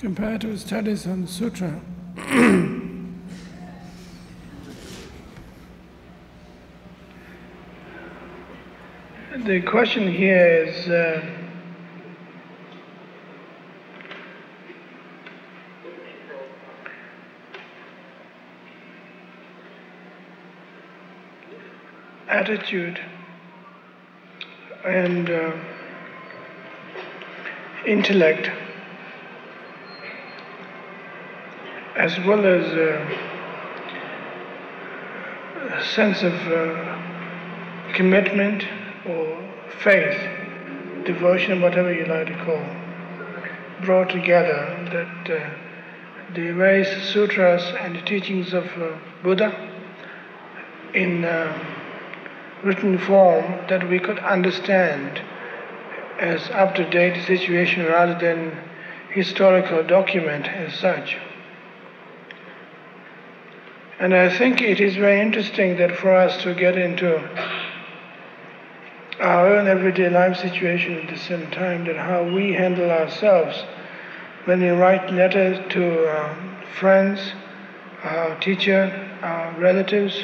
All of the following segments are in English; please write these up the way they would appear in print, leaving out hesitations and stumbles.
comparative studies on Sutra. The question here is attitude and intellect, as well as a sense of commitment or faith, devotion, whatever you like to call, brought together, that the various sutras and the teachings of Buddha in written form, that we could understand as up-to-date situation rather than historical document as such. And I think it is very interesting that for us to get into our own everyday life situation at the same time, that how we handle ourselves when we write letters to friends, our teacher, our relatives,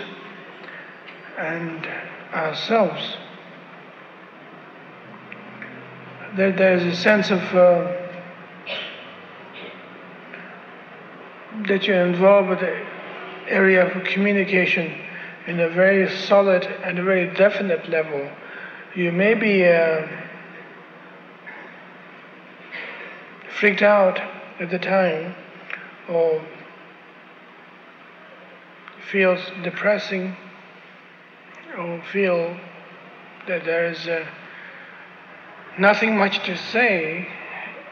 and ourselves. That there is a sense of that you're involved with the area of communication in a very solid and a very definite level. You may be freaked out at the time, or feels depressing, or feel that there is nothing much to say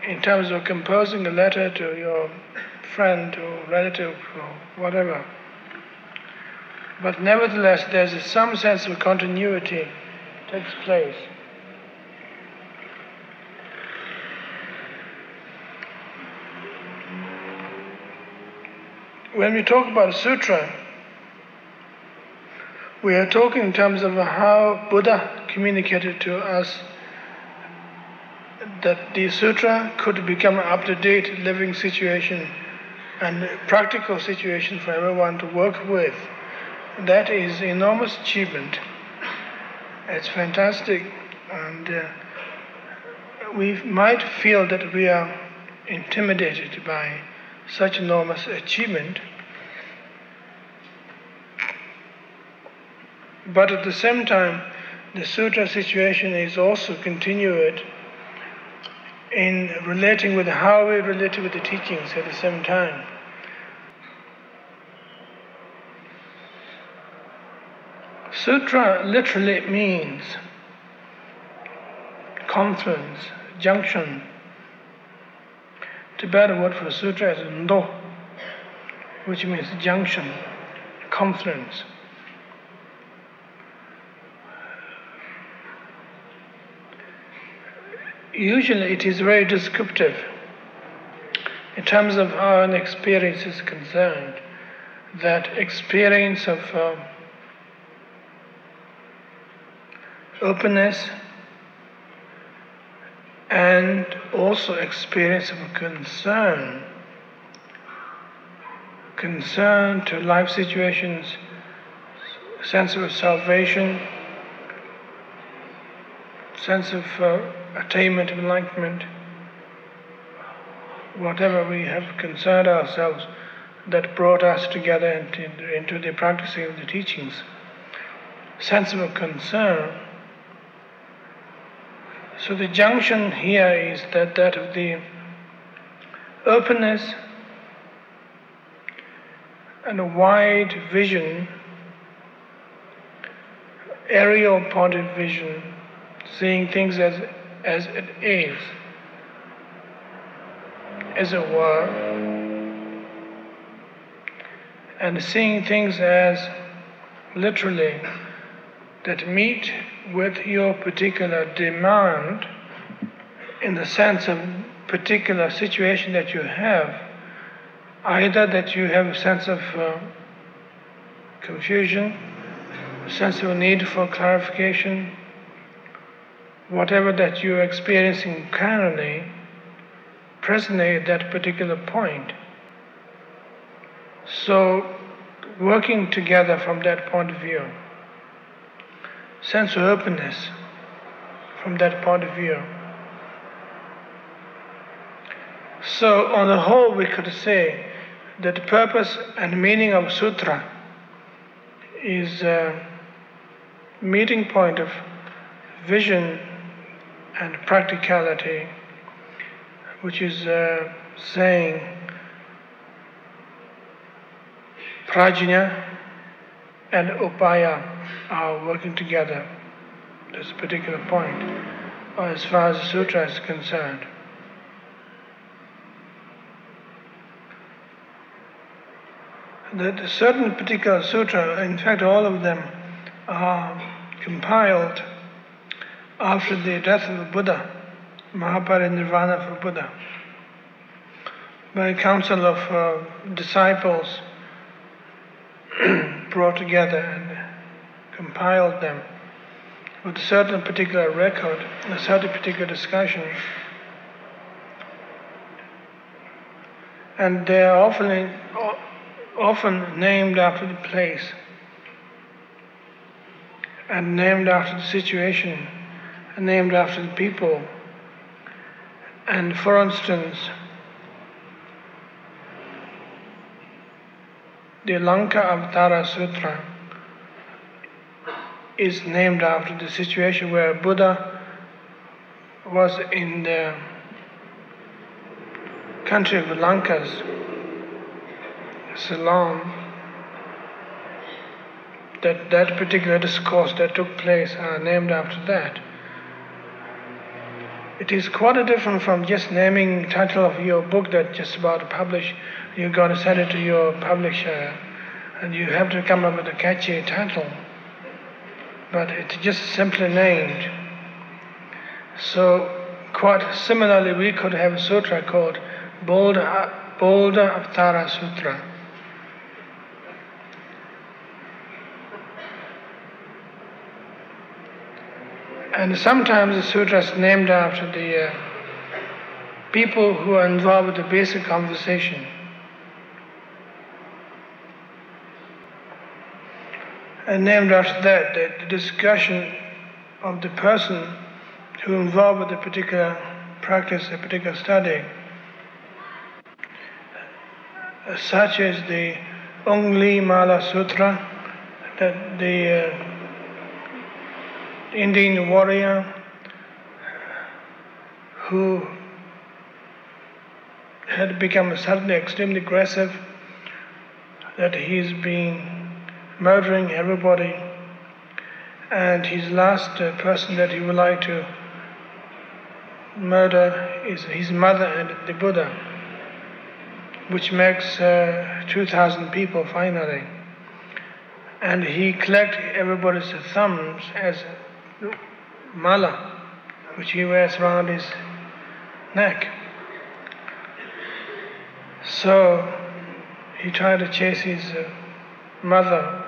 in terms of composing a letter to your friend or relative or whatever. But nevertheless, there's some sense of continuity takes place. When we talk about sutra, we are talking in terms of how Buddha communicated to us that the sutra could become an up-to-date living situation and practical situation for everyone to work with. That is enormous achievement. It's fantastic, and we might feel that we are intimidated by such enormous achievement. But at the same time, the sutra situation is also continued in relating with how we relate with the teachings at the same time. Sutra literally means confluence, junction. Tibetan word for sutra is ndo, which means junction, confluence. Usually it is very descriptive in terms of how an experience is concerned, that experience of openness and also experience of concern to life situations, sense of salvation, sense of attainment of enlightenment, whatever we have concerned ourselves that brought us together into the practicing of the teachings. Sense of concern. So the junction here is that of the openness and a wide vision, aerial point of vision, seeing things as it is, as it were, and seeing things as literally that meet with your particular demand in the sense of particular situation that you have, either that you have a sense of confusion, a sense of need for clarification, whatever that you're experiencing currently, resonate at that particular point. So, working together from that point of view, sense of openness from that point of view. So, on the whole, we could say that the purpose and meaning of Sutra is a meeting point of vision and practicality, which is saying prajna and upaya are working together. This particular point, or as far as the sutra is concerned. That certain particular sutra, in fact all of them, are compiled after the death of the Buddha, Mahaparinirvana for Buddha, by a council of disciples brought together and compiled them with a certain particular record, a certain particular discussion. And they are often named after the place and named after the situation and named after the people. And for instance, the Lanka Avatara Sutra is named after the situation where Buddha was in the country of Lankas, Ceylon. That particular discourse that took place are named after that. It is quite different from just naming the title of your book that just about to publish. You're going to send it to your publisher and you have to come up with a catchy title. But it's just simply named. So quite similarly we could have a sutra called Buddha Avatara Sutra. And sometimes the sutra is named after the people who are involved with the basic conversation. And named after that, the discussion of the person who is involved with a particular practice, a particular study, such as the Ungli Mala Sutra, that the Indian warrior who had become suddenly extremely aggressive, that he's been murdering everybody, and his last person that he would like to murder is his mother and the Buddha, which makes 2,000 people finally. And he collects everybody's thumbs as mala, which he wears around his neck. So he tried to chase his mother,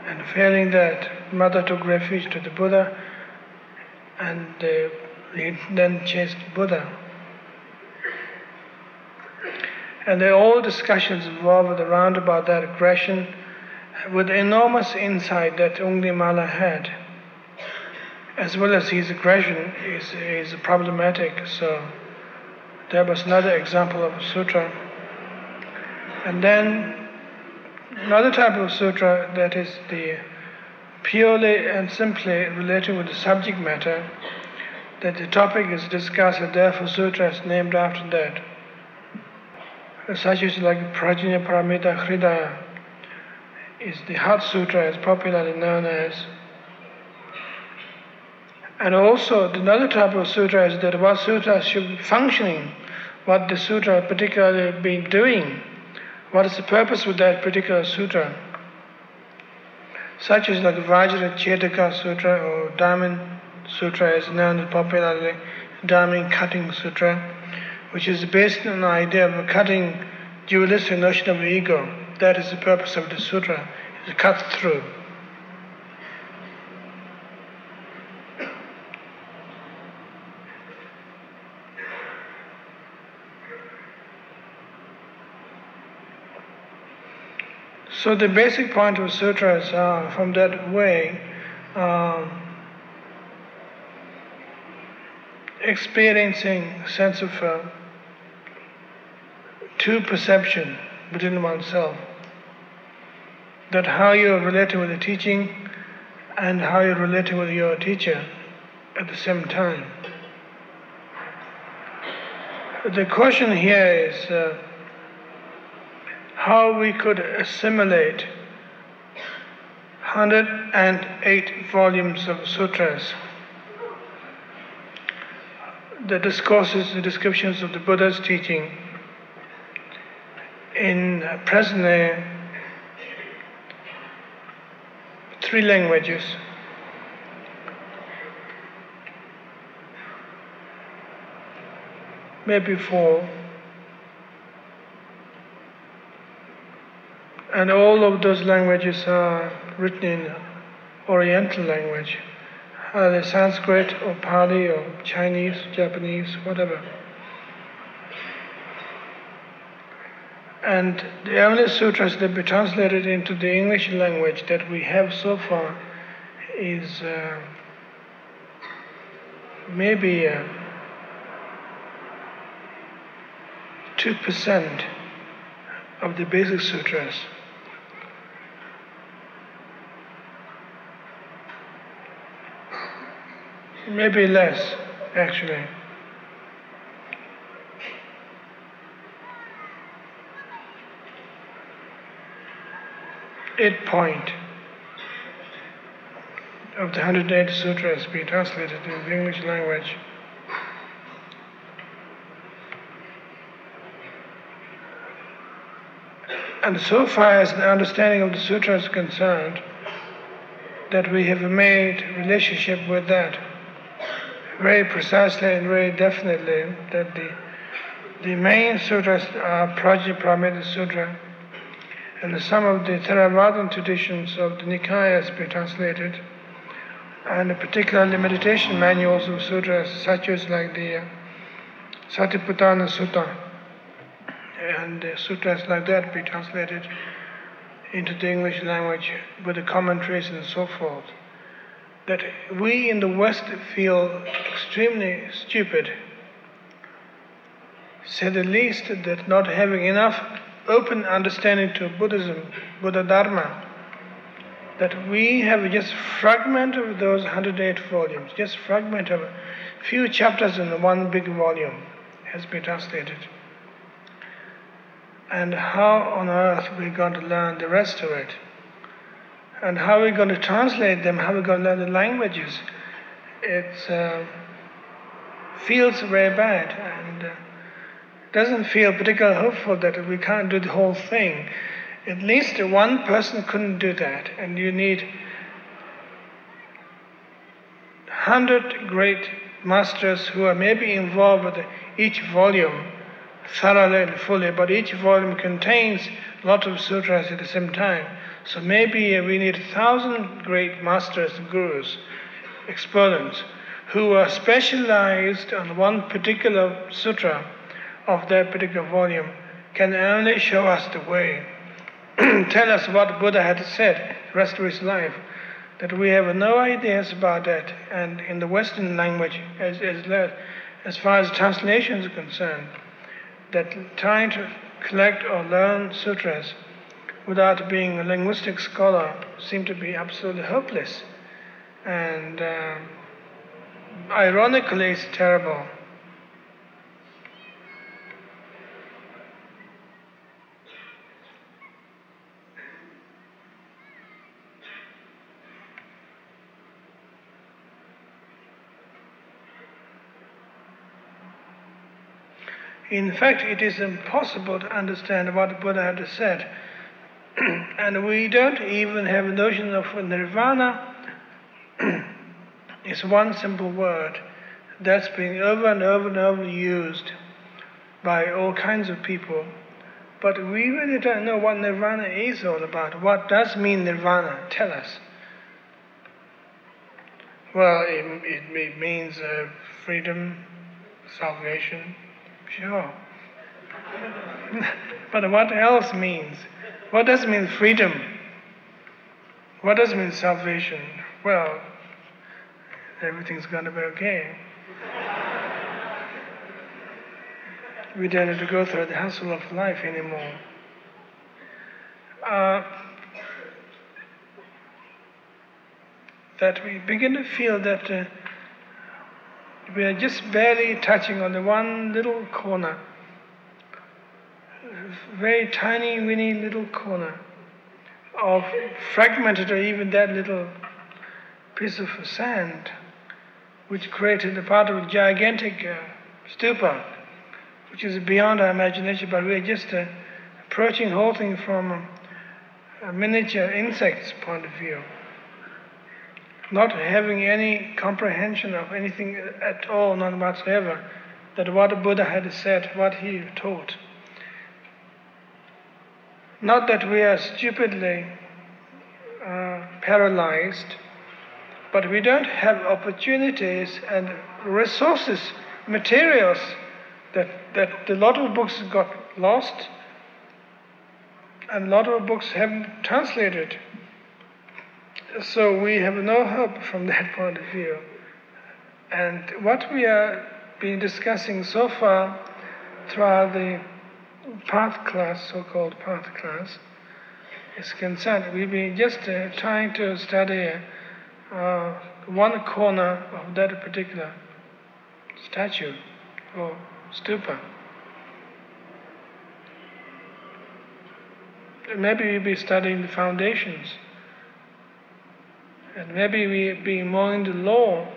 and failing that, mother took refuge to the Buddha, and he then chased Buddha. And all discussions revolved around about that aggression, with enormous insight that Unglimala had, as well as his aggression is problematic. So that was another example of a sutra. And then another type of sutra that is the purely and simply related with the subject matter, that the topic is discussed, and therefore sutra is named after that. Such as like Prajna Paramita Hridaya is the Heart Sutra, as popularly known as. And also another type of sutra is that what sutra should be functioning, what the sutra particularly be doing, what is the purpose with that particular sutra. Such as like Vajra Chetaka Sutra or Diamond Sutra, as known as popularly Diamond Cutting Sutra, which is based on the idea of cutting dualistic notion of ego. That is the purpose of the sutra, is to cut through. So the basic point of sutras are, from that way, experiencing sense of true perception within oneself. That how you're relating with the teaching and how you're relating with your teacher at the same time. The question here is how we could assimilate 108 volumes of sutras, the discourses, the descriptions of the Buddha's teaching, in presently 3 languages. Maybe 4. And all of those languages are written in Oriental language, either Sanskrit or Pali or Chinese, Japanese, whatever. And the only sutras that be translated into the English language that we have so far is maybe 2% of the basic sutras. Maybe less, actually. Eight point of the 108 sutras be translated in the English language. And so far as the understanding of the sutra is concerned, that we have made relationship with that very precisely and very definitely, that the main sutras are Prajnaparamita Sutra, and some of the Theravada traditions of the Nikayas be translated, and particularly meditation manuals of sutras, such as like the Satipatthana Sutta, and sutras like that be translated into the English language with the commentaries and so forth. That we in the West feel extremely stupid, say the least, that not having enough open understanding to Buddhism, Buddha Dharma, that we have just fragment of those 108 volumes, just fragment of a few chapters in one big volume has been translated. And how on earth we're going to learn the rest of it? And how we're going to translate them, how we're going to learn the languages? It feels very bad, and doesn't feel particularly hopeful that we can't do the whole thing. At least one person couldn't do that, and you need 100 great masters who are maybe involved with each volume thoroughly and fully, but each volume contains a lot of sutras at the same time. So maybe we need 1,000 great masters, gurus, exponents, who are specialized on one particular sutra of that particular volume, can only show us the way, tell us what Buddha had said the rest of his life, that we have no ideas about that. And in the Western language, as far as translations are concerned, that trying to collect or learn sutras without being a linguistic scholar seem to be absolutely hopeless. And ironically, it's terrible. In fact, it is impossible to understand what Buddha had said. And we don't even have a notion of nirvana. It's one simple word that's been over and over and over used by all kinds of people. But we really don't know what nirvana is all about. What does mean nirvana? Tell us. Well, it means freedom, salvation. Sure. But what else means? What does it mean freedom? What does it mean salvation? Well, everything's going to be okay. We don't have to go through the hassle of life anymore. That we begin to feel that we are just barely touching on the one little corner, very tiny, weeny little corner of fragmented, or even that little piece of sand, which created a part of a gigantic stupa, which is beyond our imagination, but we are just approaching the whole thing from a miniature insect's point of view, not having any comprehension of anything at all, none whatsoever, that what Buddha had said, what he taught. Not that we are stupidly paralyzed, but we don't have opportunities and resources, materials, that a lot of books got lost and a lot of books haven't translated. So we have no hope from that point of view. And what we are been discussing so far throughout the path class, so-called path class, is concerned, we've been just trying to study one corner of that particular statue or stupa. Maybe we'll be studying the foundations, and maybe we'll be mowing the lawn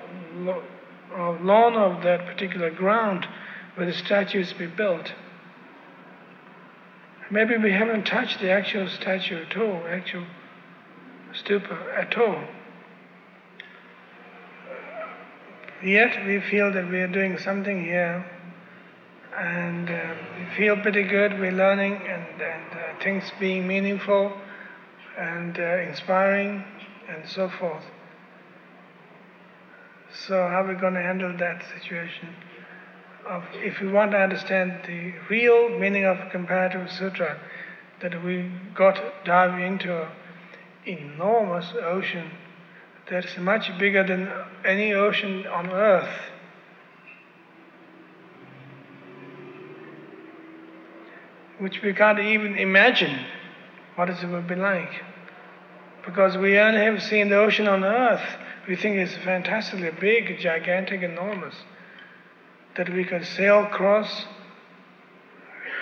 of that particular ground where the statues be built. Maybe we haven't touched the actual statue at all, actual stupa at all. Yet we feel that we are doing something here, and we feel pretty good, we're learning, and things being meaningful and inspiring and so forth. So how are we going to handle that situation? If we want to understand the real meaning of comparative sutra, that we got to dive into an enormous ocean that's much bigger than any ocean on earth. Which we can't even imagine what it would be like. Because we only have seen the ocean on earth, we think it's fantastically big, gigantic, enormous. That we could sail across,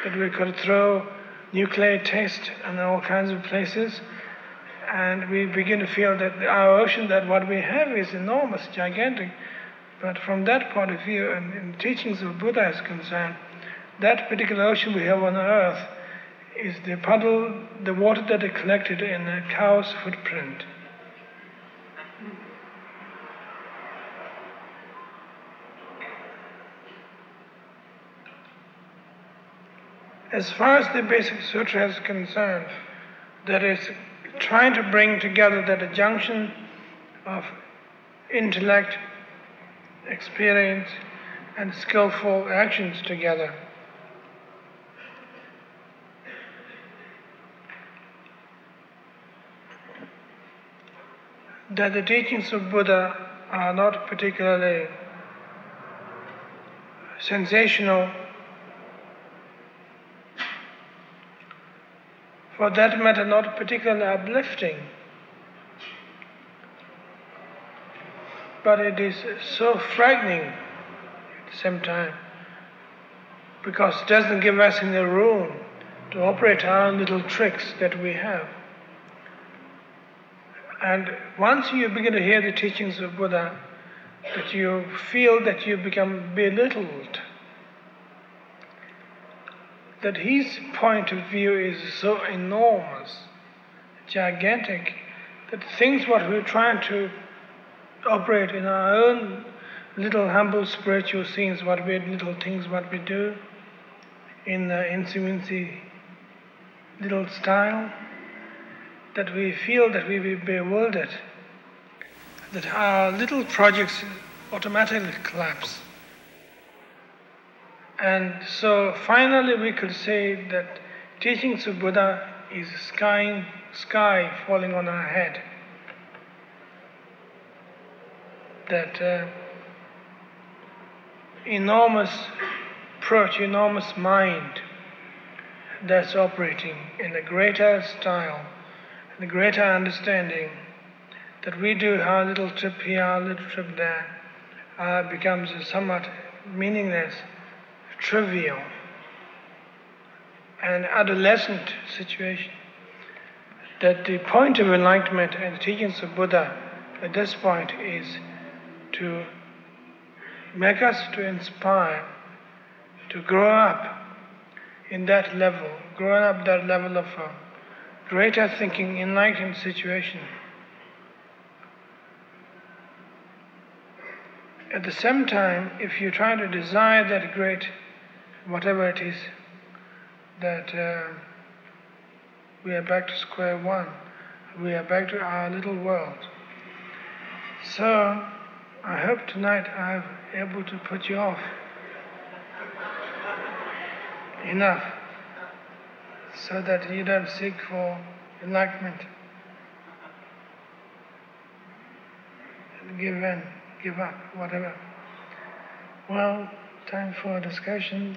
that we could throw nuclear tests in all kinds of places, and we begin to feel that our ocean, that what we have is enormous, gigantic. But from that point of view, and in the teachings of Buddha is concerned, that particular ocean we have on earth is the puddle, the water that is collected in a cow's footprint. As far as the basic sutra is concerned, that is trying to bring together that junction of intellect, experience, and skillful actions together. That the teachings of Buddha are not particularly sensational, for that matter not particularly uplifting, but it is so frightening at the same time, because it doesn't give us any room to operate our own little tricks that we have. And once you begin to hear the teachings of Buddha, that you feel that you become belittled, that his point of view is so enormous, gigantic, that things what we're trying to operate in our own little humble spiritual scenes, what we little things what we do in intimacy little style, that we feel that we will be bewildered, that our little projects automatically collapse. And so finally we could say that teachings of Buddha is sky falling on our head. That enormous approach, enormous mind that's operating in a greater style, in a greater understanding, that we do our little trip here, our little trip there, becomes a somewhat meaningless, trivial, and adolescent situation. That the point of enlightenment and the teachings of Buddha at this point is to make us to inspire, to grow up in that level, grow up that level of greater thinking, enlightened situation. At the same time, if you try to desire that great, whatever it is, that we are back to square one, we are back to our little world. So, I hope tonight I'm able to put you off enough so that you don't seek for enlightenment and give in, give up, whatever. Well, time for discussion.